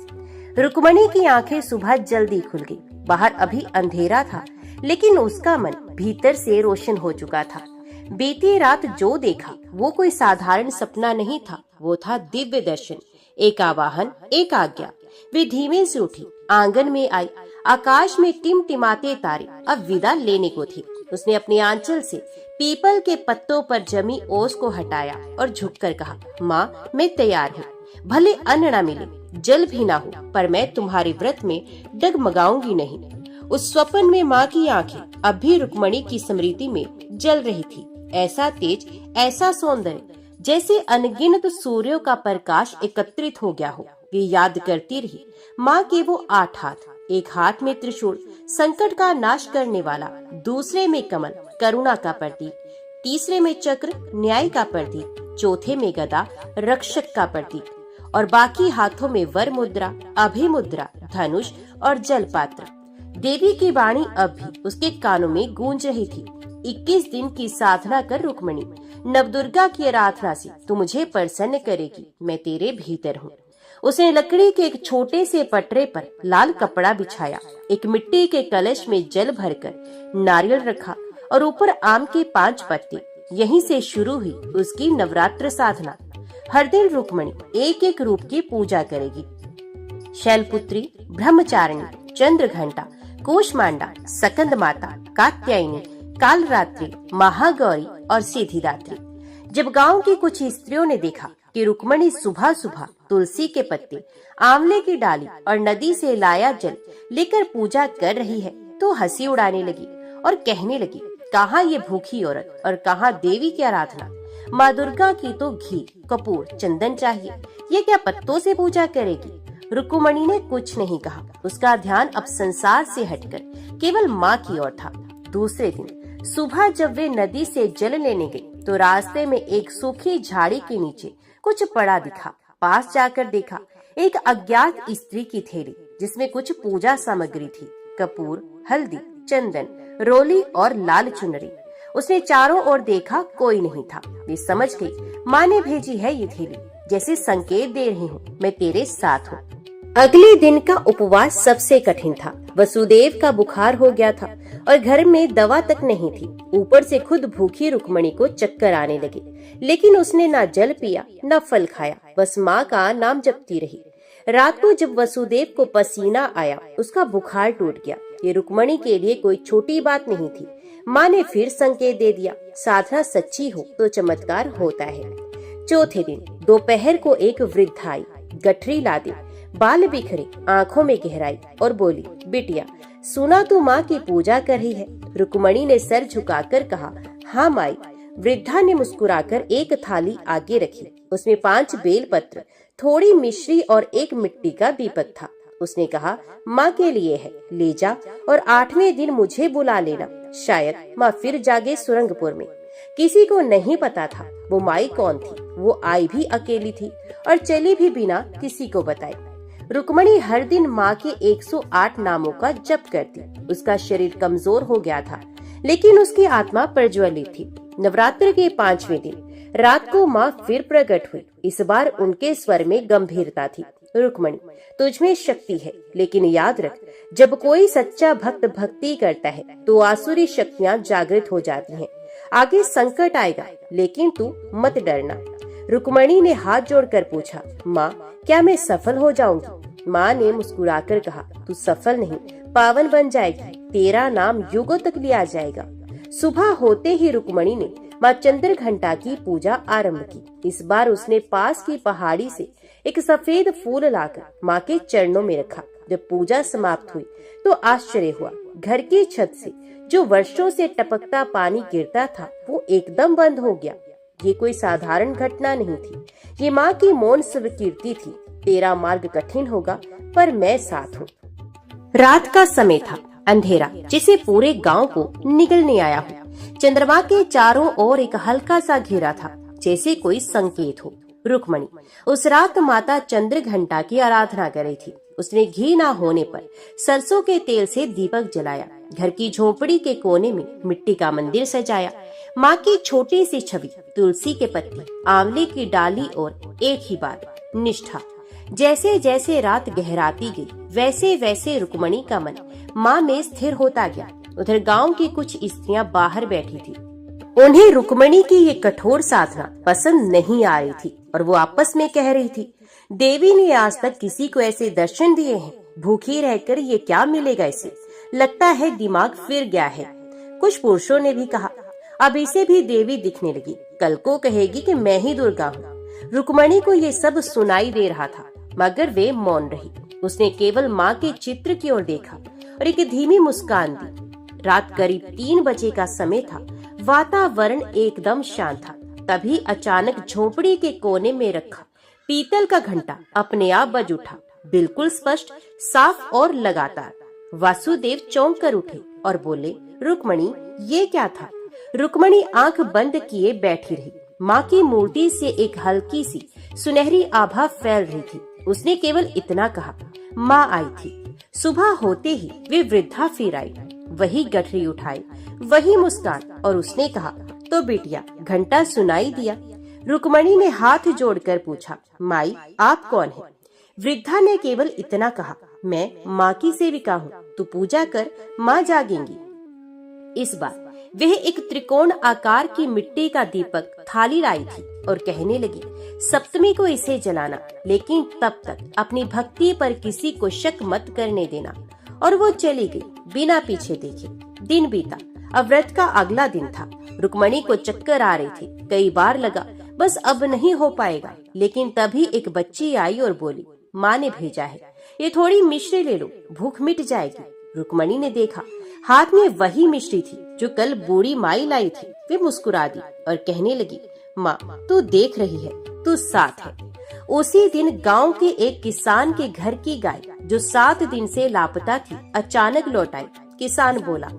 रुक्मणी की आंखें सुबह जल्दी खुल गई। बाहर अभी अंधेरा था, लेकिन उसका मन भीतर से रोशन हो चुका था। बीती रात जो देखा वो कोई साधारण सपना नहीं था, वो था दिव्य दर्शन, एक आवाहन, एक आज्ञा। वे धीमे से उठी, आंगन में आई। आकाश में टिमटिमाते तारे अब विदा लेने को थे। उसने अपने आंचल से पीपल के पत्तों पर जमी ओस को हटाया और झुककर कहा, माँ मैं तैयार हूँ। भले अन्न न मिले, जल भी ना हो, पर मैं तुम्हारे व्रत में डगमगाऊंगी नहीं। उस स्वप्न में माँ की आंखें अब भी रुक्मणी की स्मृति में जल रही थी। ऐसा तेज, ऐसा सौंदर्य, जैसे अनगिनत सूर्यों का प्रकाश एकत्रित हो गया हो। वे याद करती रही माँ के वो 8 हाथ, एक हाथ में त्रिशूल, संकट का नाश करने वाला, दूसरे में कमल, करुणा का प्रतीक, तीसरे में चक्र, न्याय का प्रतीक, चौथे में गदा, रक्षक का प्रतीक, और बाकी हाथों में वर मुद्रा, अभय मुद्रा, धनुष और जल पात्र। देवी की वाणी अब भी उसके कानों में गूंज रही थी। 21 दिन की साधना कर रुक्मणी, नवदुर्गा की आराधना से तू मुझे प्रसन्न करेगी, मैं तेरे भीतर हूँ। उसने लकड़ी के एक छोटे से पटरे पर लाल कपड़ा बिछाया, एक मिट्टी के कलश में जल भरकर नारियल रखा और ऊपर आम के 5 पत्ते। यहीं से शुरू हुई उसकी नवरात्र साधना। हर दिन रुक्मणी एक एक रूप की पूजा करेगी। शैलपुत्री, ब्रह्मचारिणी, चंद्रघंटा, कूष्मांडा, सकंद माता, कात्यायनी, कालरात्रि, महागौरी और सिद्धिदात्री। जब गांव की कुछ स्त्रियों ने देखा कि रुक्मणी सुबह सुबह तुलसी के पत्ते, आंवले की डाली और नदी से लाया जल लेकर पूजा कर रही है, तो हंसी उड़ाने लगी और कहने लगी, कहाँ ये भूखी औरत और कहाँ देवी की आराधना। माँ दुर्गा की तो घी, कपूर, चंदन चाहिए, ये क्या पत्तों से पूजा करेगी। रुक्मणी ने कुछ नहीं कहा। उसका ध्यान अब संसार से हटकर केवल माँ की ओर था। दूसरे दिन सुबह जब वे नदी से जल लेने गई, तो रास्ते में एक सूखी झाड़ी के नीचे कुछ पड़ा दिखा। पास जाकर देखा, एक अज्ञात स्त्री की थैली, जिसमें कुछ पूजा सामग्री थी, कपूर, हल्दी, चंदन, रोली और लाल चुनरी। उसने चारों ओर देखा, कोई नहीं था। वे समझ गई, माँ ने भेजी है ये थैली, जैसे संकेत दे रही हूँ, मैं तेरे साथ हूँ। अगले दिन का उपवास सबसे कठिन था। वसुदेव का बुखार हो गया था और घर में दवा तक नहीं थी। ऊपर से खुद भूखी रुक्मणी को चक्कर आने लगे, लेकिन उसने ना जल पिया न फल खाया, बस माँ का नाम जपती रही। रात को जब वसुदेव को पसीना आया, उसका बुखार टूट गया। ये रुक्मणी के लिए कोई छोटी बात नहीं थी। माँ ने फिर संकेत दे दिया, साधना सच्ची हो तो चमत्कार होता है। चौथे दिन दोपहर को एक वृद्ध आई, गठरी ला दी, बाल बिखरे, आंखों में गहराई, और बोली, बिटिया सुना तू माँ की पूजा कर रही है। रुक्मणी ने सर झुकाकर कहा, हाँ माई। वृद्धा ने मुस्कुराकर एक थाली आगे रखी। उसमें 5 बेलपत्र, थोड़ी मिश्री और एक मिट्टी का दीपक था। उसने कहा, माँ के लिए है, ले जा और 8वें दिन मुझे बुला लेना। शायद माँ फिर जागे सुरंगपुर में। किसी को नहीं पता था वो माई कौन थी। वो आई भी अकेली थी और चली भी बिना किसी को बताए। रुक्मणी हर दिन माँ के 108 नामों का जप करती। उसका शरीर कमजोर हो गया था, लेकिन उसकी आत्मा प्रज्वलित थी। नवरात्र के 5वें दिन रात को माँ फिर प्रकट हुई। इस बार उनके स्वर में गंभीरता थी। रुक्मणी, तुझमें शक्ति है, लेकिन याद रख, जब कोई सच्चा भक्त भक्ति करता है तो आसुरी शक्तियाँ जागृत हो जाती हैं। आगे संकट आएगा, लेकिन तू मत डरना। रुक्मणी ने हाथ जोड़कर पूछा, माँ क्या मैं सफल हो जाऊंगी? माँ ने मुस्कुराकर कहा, तू सफल नहीं, पावन बन जाएगी। तेरा नाम युगों तक लिया जाएगा। सुबह होते ही रुक्मणी ने माँ चंद्रघंटा की पूजा आरंभ की। इस बार उसने पास की पहाड़ी से एक सफेद फूल लाकर माँ के चरणों में रखा। जब पूजा समाप्त हुई तो आश्चर्य हुआ। घर की छत से जो वर्षों से टपकता पानी गिरता था, वो एकदम बंद हो गया। ये कोई साधारण घटना नहीं थी, ये माँ की मौन स्वीकृति थी। तेरा मार्ग कठिन होगा पर मैं साथ हूँ। रात का समय था, अंधेरा जिसे पूरे गांव को निगलने आया हो। चंद्रमा के चारों ओर एक हल्का सा घेरा था, जैसे कोई संकेत हो। रुक्मणी उस रात माता चंद्रघंटा की आराधना कर रही थी। उसने घी ना होने पर सरसों के तेल से दीपक जलाया। घर की झोपड़ी के कोने में मिट्टी का मंदिर सजाया। माँ की छोटी सी छवि, तुलसी के पत्ते, आंवले की डाली और एक ही बात, निष्ठा। जैसे जैसे रात गहराती गई वैसे वैसे रुक्मणी का मन माँ में स्थिर होता गया। उधर गांव की कुछ स्त्रियां बाहर बैठी थी। उन्हें रुक्मणी की ये कठोर साधना पसंद नहीं आ रही थी और वो आपस में कह रही थी, देवी ने आज तक किसी को ऐसे दर्शन दिए हैं, भूखी रहकर ये क्या मिलेगा इसे, लगता है दिमाग फिर गया है। कुछ पुरुषों ने भी कहा, अब इसे भी देवी दिखने लगी, कल को कहेगी कि मैं ही दुर्गा हूँ। रुक्मणी को ये सब सुनाई दे रहा था मगर वे मौन रही। उसने केवल माँ के चित्र की ओर देखा और एक धीमी मुस्कान दी। रात करीब 3 बजे का समय था। वातावरण एकदम शांत था। तभी अचानक झोपड़ी के कोने में रखा पीतल का घंटा अपने आप बज उठा, बिल्कुल स्पष्ट, साफ और लगातार। वासुदेव चौंक कर उठे और बोले, रुक्मणी ये क्या था? रुक्मणी आंख बंद किए बैठी रही। माँ की मूर्ति से एक हल्की सी सुनहरी आभा फैल रही थी। उसने केवल इतना कहा, माँ आई थी। सुबह होते ही वे वृद्धा फिर आई, वही गठरी उठाई, वही मुस्कान, और उसने कहा, तो बिटिया घंटा सुनाई दिया? रुक्मणी ने हाथ जोड़कर पूछा, माई आप कौन है? वृद्धा ने केवल इतना कहा, मैं माँ की सेविका हूँ, तू पूजा कर, माँ जागेंगी। इस बार वह एक त्रिकोण आकार की मिट्टी का दीपक थाली लाई थी और कहने लगी, सप्तमी को इसे जलाना, लेकिन तब तक अपनी भक्ति पर किसी को शक मत करने देना। और वो चली गई बिना पीछे देखे। दिन बीता। अब व्रत का अगला दिन था। रुक्मणी को चक्कर आ रही थी। कई बार लगा बस अब नहीं हो पाएगा, लेकिन तभी एक बच्ची आई और बोली, माँ ने भेजा है, ये थोड़ी मिश्री ले लो, भूख मिट जाएगी। रुक्मणी ने देखा, हाथ में वही मिश्री थी जो कल बूढ़ी माई लाई थी। वे मुस्कुरा दी और कहने लगी, माँ तू देख रही है, तू साथ है। उसी दिन गांव के एक किसान के घर की गाय जो 7 दिन से लापता थी अचानक लौट आई। किसान बोला,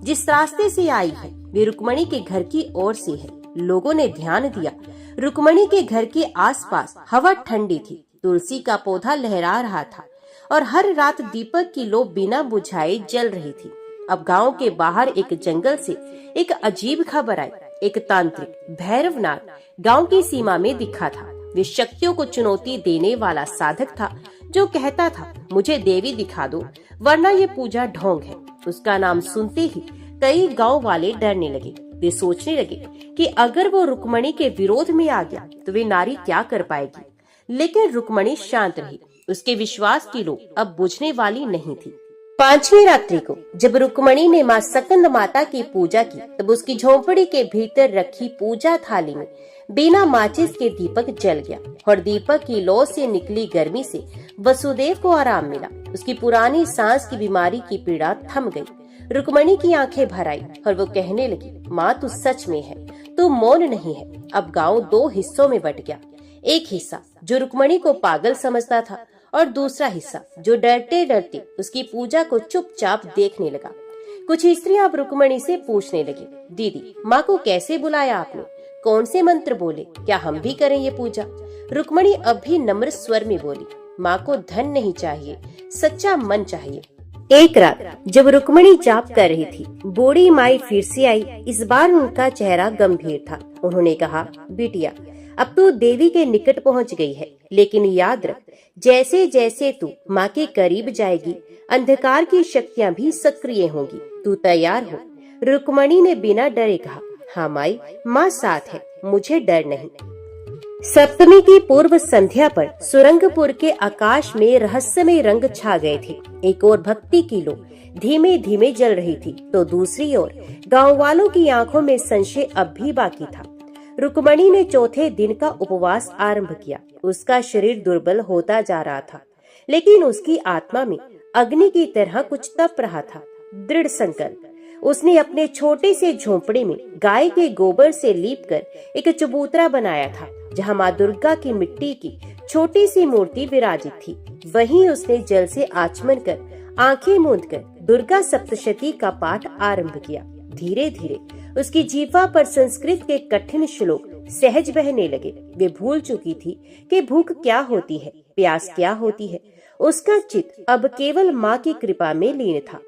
जिस रास्ते से आई है वे रुक्मणी के घर की ओर से है। लोगों ने ध्यान दिया, रुक्मणी के घर के आसपास हवा ठंडी थी, तुलसी का पौधा लहरा रहा था और हर रात दीपक की लो बिना बुझाए जल रही थी। अब गांव के बाहर एक जंगल से एक अजीब खबर आई। एक तांत्रिक भैरवनाथ गांव की सीमा में दिखा था। वे शक्तियों को चुनौती देने वाला साधक था जो कहता था, मुझे देवी दिखा दो वरना ये पूजा ढोंग है। उसका नाम सुनते ही कई गांव वाले डरने लगे। वे सोचने लगे कि अगर वो रुक्मणी के विरोध में आ गया तो वे नारी क्या कर पाएगी। लेकिन रुक्मणी शांत रही। उसके विश्वास की लो अब बुझने वाली नहीं थी। 5वीं रात्रि को जब रुक्मणी ने माँ सकंद माता की पूजा की, तब उसकी झोंपड़ी के भीतर रखी पूजा थाली में बिना माचिस के दीपक जल गया और दीपक की लौ से निकली गर्मी से वसुदेव को आराम मिला। उसकी पुरानी सांस की बीमारी की पीड़ा थम गई। रुक्मणी की आंखें भर आई और वो कहने लगी, माँ तू सच में है, तू मौन नहीं है। अब गांव 2 हिस्सों में बट गया। एक हिस्सा जो रुक्मणी को पागल समझता था और दूसरा हिस्सा जो डरते डरते उसकी पूजा को चुपचाप देखने लगा। कुछ स्त्रियां अब रुक्मणी से पूछने लगी, दीदी माँ को कैसे बुलाया आपने, कौन से मंत्र बोले, क्या हम भी करें ये पूजा? रुक्मणी अब भी नम्र स्वर में बोली, माँ को धन नहीं चाहिए, सच्चा मन चाहिए। एक रात जब रुक्मणी जाप कर रही थी, बूढ़ी माई फिर से आई। इस बार उनका चेहरा गंभीर था। उन्होंने कहा, बिटिया अब तू देवी के निकट पहुंच गई है, लेकिन याद रख, जैसे जैसे तू माँ के करीब जाएगी, अंधकार की शक्तियाँ भी सक्रिय होंगी। तू तैयार हो? रुक्मणी ने बिना डरे कहा, हाँ माई, माँ साथ है, मुझे डर नहीं। सप्तमी की पूर्व संध्या पर सुरंगपुर के आकाश में रहस्यमय रंग छा गए थे। एक ओर भक्ति की लो धीमे धीमे जल रही थी, तो दूसरी ओर गांव वालों की आंखों में संशय अब भी बाकी था। रुक्मणी ने चौथे दिन का उपवास आरंभ किया। उसका शरीर दुर्बल होता जा रहा था, लेकिन उसकी आत्मा में अग्नि की तरह कुछ तप रहा था, दृढ़ संकल्प। उसने अपने छोटे से झोंपड़े में गाय के गोबर से लीपकर एक चबूतरा बनाया था, जहां माँ दुर्गा की मिट्टी की छोटी सी मूर्ति विराजित थी। वहीं उसने जल से आचमन कर आंखें मूंदकर दुर्गा सप्तशती का पाठ आरंभ किया। धीरे धीरे उसकी जीवा पर संस्कृत के कठिन श्लोक सहज बहने लगे। वे भूल चुकी थी कि भूख क्या होती है, प्यास क्या होती है। उसका चित्त अब केवल माँ की कृपा में लीन था।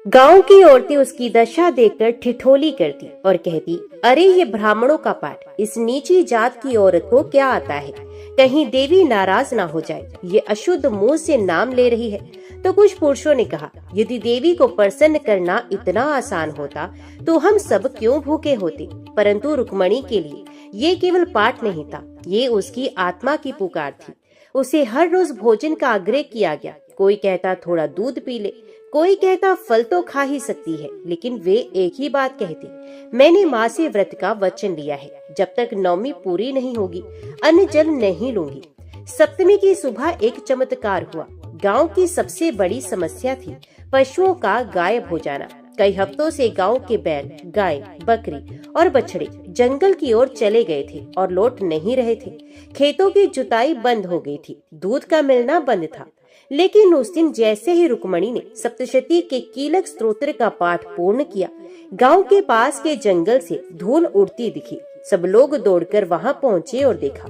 गांव की औरतें उसकी दशा देखकर ठिठोली करती और कहती, अरे ये ब्राह्मणों का पाठ, इस नीची जात की औरत को क्या आता है, कहीं देवी नाराज ना हो जाए, ये अशुद्ध मुंह से नाम ले रही है। तो कुछ पुरुषों ने कहा, यदि देवी को प्रसन्न करना इतना आसान होता तो हम सब क्यों भूखे होते। परंतु रुक्मणी के लिए ये केवल पाठ नहीं था, ये उसकी आत्मा की पुकार थी। उसे हर रोज भोजन का आग्रह किया गया। कोई कहता थोड़ा दूध पी ले, कोई कहता फल तो खा ही सकती है, लेकिन वे एक ही बात कहते, मैंने माँ से व्रत का वचन लिया है, जब तक नवमी पूरी नहीं होगी अन्न जल नहीं लूंगी। सप्तमी की सुबह एक चमत्कार हुआ। गांव की सबसे बड़ी समस्या थी पशुओं का गायब हो जाना। कई हफ्तों से गांव के बैल, गाय, बकरी और बछड़े जंगल की ओर चले गए थे और लौट नहीं रहे थे। खेतों की जुताई बंद हो गई थी, दूध का मिलना बंद था। लेकिन उस दिन जैसे ही रुक्मणी ने सप्तशती के कीलक स्तोत्र का पाठ पूर्ण किया, गांव के पास के जंगल से धूल उड़ती दिखी। सब लोग दौड़कर वहां पहुंचे और देखा,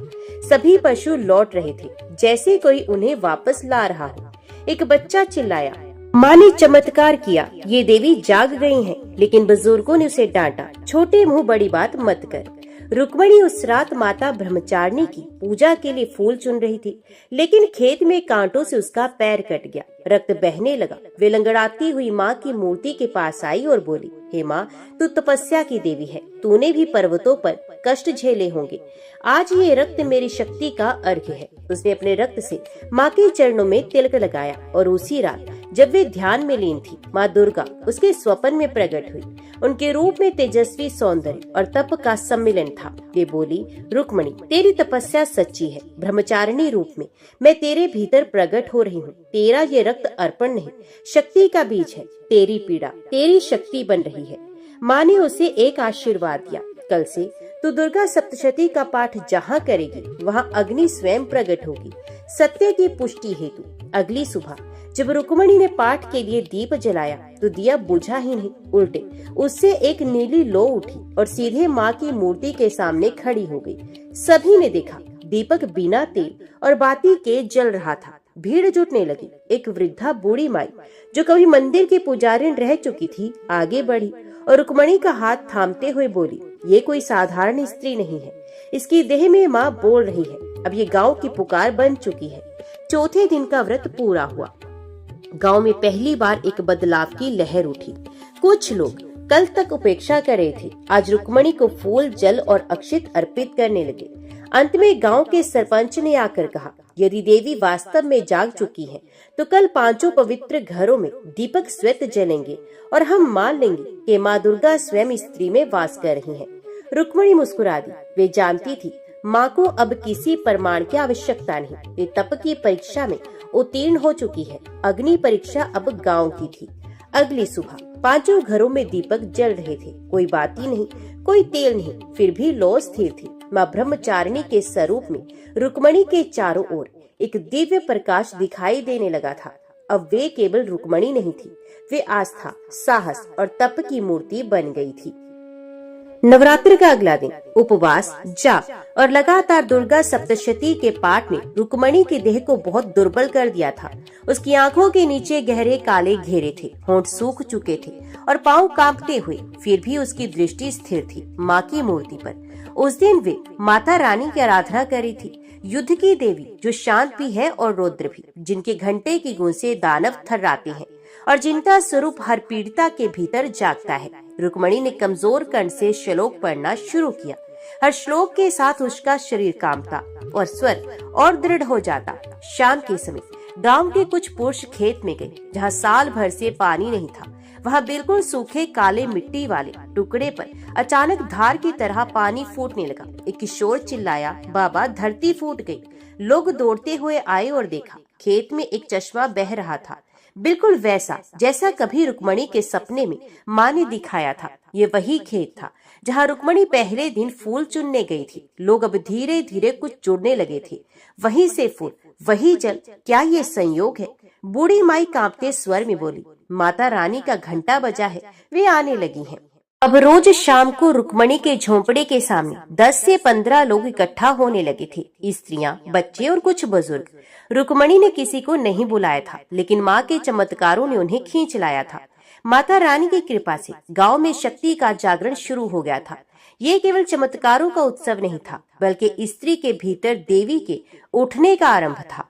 सभी पशु लौट रहे थे, जैसे कोई उन्हें वापस ला रहा हो। एक बच्चा चिल्लाया, माँ ने चमत्कार किया, ये देवी जाग गई हैं। लेकिन बुजुर्गों ने उसे डांटा, छोटे मुंह बड़ी बात मत कर। रुक्मणी उस रात माता ब्रह्मचारिणी की पूजा के लिए फूल चुन रही थी, लेकिन खेत में कांटों से उसका पैर कट गया, रक्त बहने लगा। वे लंगड़ाती हुई माँ की मूर्ति के पास आई और बोली, हे माँ, तू तपस्या की देवी है, तूने भी पर्वतों पर कष्ट झेले होंगे, आज ये रक्त मेरी शक्ति का अर्घ्य है। उसने अपने रक्त से माँ के चरणों में तिलक लगाया और उसी रात जब वे ध्यान में लीन थी, माँ दुर्गा उसके स्वप्न में प्रकट हुई। उनके रूप में तेजस्वी सौंदर्य और तप का सम्मिलन था। वे बोली, रुक्मणी, तेरी तपस्या सच्ची है। ब्रह्मचारिणी रूप में मैं तेरे भीतर प्रकट हो रही हूँ। तेरा ये रक्त अर्पण नहीं, शक्ति का बीज है। तेरी पीड़ा तेरी शक्ति बन रही है। माँ ने उसे एक आशीर्वाद दिया, कल से तू दुर्गा सप्तशती का पाठ जहाँ करेगी वहाँ अग्नि स्वयं प्रकट होगी, सत्य की पुष्टि हेतु। अगली सुबह जब रुक्मणी ने पाठ के लिए दीप जलाया तो दिया बुझा ही नहीं, उल्टे उससे एक नीली लो उठी और सीधे माँ की मूर्ति के सामने खड़ी हो गई। सभी ने देखा, दीपक बिना तेल और बाती के जल रहा था। भीड़ जुटने लगी। एक वृद्धा बूढ़ी माई जो कभी मंदिर की पुजारिन रह चुकी थी आगे बढ़ी और रुक्मणी का हाथ थामते हुए बोली, ये कोई साधारण स्त्री नहीं है, इसकी देह में माँ बोल रही है। अब ये गांव की पुकार बन चुकी है। चौथे दिन का व्रत पूरा हुआ। गांव में पहली बार एक बदलाव की लहर उठी। कुछ लोग कल तक उपेक्षा कर रहे थे, आज रुक्मणी को फूल, जल और अक्षत अर्पित करने लगे। अंत में गांव के सरपंच ने आकर कहा, यदि देवी वास्तव में जाग चुकी है तो कल 5 पवित्र घरों में दीपक स्वयं जलेंगे और हम मान लेंगे कि माँ दुर्गा स्वयं स्त्री में वास कर रही है। रुक्मणी मुस्कुरा दी। वे जानती थी माँ को अब किसी प्रमाण की आवश्यकता नहीं। वे तप की परीक्षा में उत्तीर्ण हो चुकी है। अग्नि परीक्षा अब गांव की थी। अगली सुबह 5 घरों में दीपक जल रहे थे। कोई बाती नहीं, कोई तेल नहीं, फिर भी लौ स्थिर थी। माँ ब्रह्मचारिणी के स्वरूप में रुक्मणी के चारों ओर एक दिव्य प्रकाश दिखाई देने लगा था। अब वे केवल रुक्मणी नहीं थी, वे आस्था, साहस और तप की मूर्ति बन गई थी। नवरात्र का अगला दिन उपवास, जाप और लगातार दुर्गा सप्तशती के पाठ ने रुक्मणी के देह को बहुत दुर्बल कर दिया था। उसकी आंखों के नीचे गहरे काले घेरे थे, होंठ सूख चुके थे और पांव कांपते हुए, फिर भी उसकी दृष्टि स्थिर थी माँ की मूर्ति पर। उस दिन वे माता रानी की आराधना करी थी, युद्ध की देवी जो शांत भी है और रौद्र भी, जिनके घंटे की गूंज से दानव थर्राते हैं और जिनका स्वरूप हर पीड़िता के भीतर जागता है। रुक्मणी ने कमजोर कंठ से श्लोक पढ़ना शुरू किया। हर श्लोक के साथ उसका शरीर कांपता और स्वर और दृढ़ हो जाता। शाम के समय गांव के कुछ पुरुष खेत में गए, जहां साल भर से पानी नहीं था। वहां बिल्कुल सूखे काले मिट्टी वाले टुकड़े पर अचानक धार की तरह पानी फूटने लगा। एक किशोर चिल्लाया, बाबा धरती फूट गई। लोग दौड़ते हुए आए और देखा, खेत में एक चश्मा बह रहा था। बिल्कुल वैसा जैसा कभी रुक्मणी के सपने में माँ ने दिखाया था। ये वही खेत था जहाँ रुक्मणी पहले दिन फूल चुनने गई थी। लोग अब धीरे धीरे कुछ जुड़ने लगे थे। वहीं से फूल, वही जल, क्या ये संयोग है? बूढ़ी माई कांपते स्वर में बोली। माता रानी का घंटा बजा है, वे आने लगी हैं। अब रोज शाम को रुक्मणी के झोंपड़े के सामने 10 से 15 लोग इकट्ठा होने लगे थे। स्त्रियां, बच्चे और कुछ बुजुर्ग। रुक्मणी ने किसी को नहीं बुलाया था, लेकिन माँ के चमत्कारों ने उन्हें खींच लाया था। माता रानी की कृपा से गांव में शक्ति का जागरण शुरू हो गया था। ये केवल चमत्कारों का उत्सव नहीं था, बल्कि स्त्री के भीतर देवी के उठने का आरंभ था।